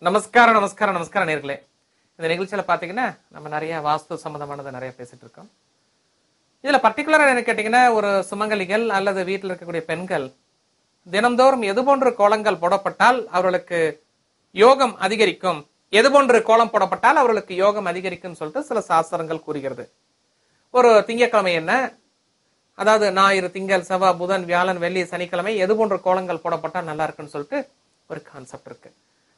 நமஸ்காரம் நமஸ்காரம் நமஸ்காரம் நேர்களே. இந்த நிகழ்ச்சியில பாத்தீங்கன்னா நம்ம நிறைய வாஸ்து சம்பந்தமானதை நிறைய பேசிட்டு இருக்கோம். இதுல பர்டிகுலரா என்ன கேட்டீங்கன்னா, ஒரு சுமங்கலிகள் அல்லது வீட்டில் இருக்கக்கூடிய பெண்கள் தினந்தோறும் எது போன்ற கோலங்கள் போடப்பட்டால் அவர்களுக்கு யோகம் அதிகரிக்கும், எது போன்ற கோலம் போடப்பட்டால் அவர்களுக்கு யோகம் அதிகரிக்கும் சொல்லிட்டு சில சாஸ்திரங்கள் கூறுகிறது. ஒரு திங்கட்கிழமை என்ன, அதாவது ஞாயிறு, திங்கள், செவ்வாய், புதன், வியாழன், வெள்ளி, சனிக்கிழமை எது போன்ற கோலங்கள் போடப்பட்டால் நல்லா இருக்குன்னு சொல்லிட்டு ஒரு கான்செப்ட் இருக்கு.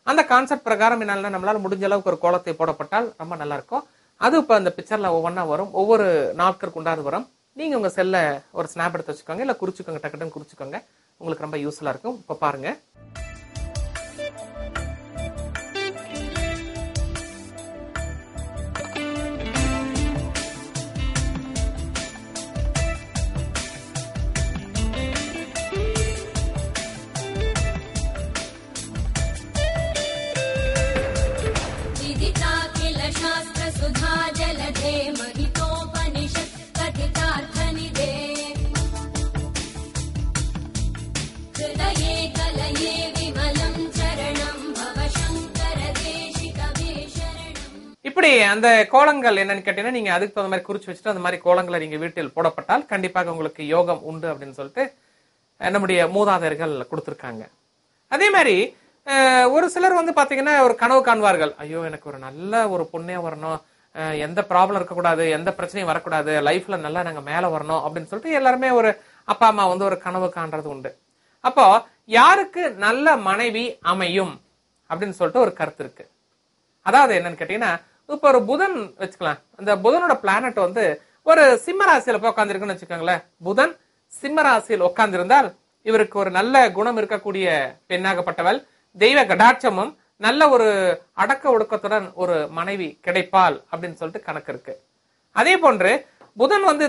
அந்த கான்செப்ட் பிரகாரம் என்னன்னா, நம்மளால முடிஞ்ச அளவுக்கு ஒரு கோலத்தை போடப்பட்டால் ரொம்ப நல்லா இருக்கும். அது இப்ப அந்த பிக்சர்ல ஒவ்வொன்னா வரும், ஒவ்வொரு நாட்களுக்கு உண்டாது வரும். நீங்க உங்க செல்ல ஒரு ஸ்னாப் எடுத்து வச்சுக்கோங்க, இல்ல குறிச்சுக்கோங்க, டக்குன்னு குறிச்சுக்கோங்க, உங்களுக்கு ரொம்ப யூஸ்ஃபுல்லா இருக்கும். இப்ப பாருங்க. இப்படி அந்த கோலங்கள் என்னன்னு கேட்டீங்கன்னா, நீங்க அதுக்கு தகுந்த மாதிரி குறிச்சு வச்சுட்டு அந்த மாதிரி கோலங்களை நீங்க வீட்டில் போடப்பட்டால் கண்டிப்பாக உங்களுக்கு யோகம் உண்டு அப்படின்னு சொல்லிட்டு நம்முடைய மூதாதையர்கள் கொடுத்திருக்காங்க. அதே மாதிரி ஒரு சிலர் வந்து பாத்தீங்கன்னா ஒரு கனவு காண்பார்கள், ஐயோ எனக்கு ஒரு நல்ல ஒரு பொண்ணே வரணும், எந்த ப்ராப்ளம் இருக்கக்கூடாது, எந்த பிரச்சனையும் வரக்கூடாது, லைஃப்ல நல்லா நாங்க மேல வரணும் அப்படின்னு சொல்லிட்டு எல்லாருமே ஒரு அப்பா அம்மா வந்து ஒரு கனவு காண்றது உண்டு. அப்போ யாருக்கு நல்ல மனைவி அமையும் அப்படின்னு சொல்லிட்டு ஒரு கருத்து இருக்கு. அதாவது என்னன்னு கேட்டீங்கன்னா, இப்ப ஒரு புதன் வச்சுக்கலாம், அந்த புதனோட பிளானட் வந்து ஒரு சிம்ம ராசியில போய் உட்காந்துருக்குன்னு வச்சுக்கோங்களேன். புதன் சிம்ம ராசியில் உட்கார்ந்து இருந்தால் இவருக்கு ஒரு நல்ல குணம் இருக்கக்கூடிய பெண்ணாகப்பட்டவள், தெய்வ கடாட்சமும் நல்ல ஒரு அடக்க ஒடுக்கத்துடன் ஒரு மனைவி கிடைப்பாள் அப்படின்னு சொல்லிட்டு கணக்கு இருக்கு. அதே போன்று புதன் வந்து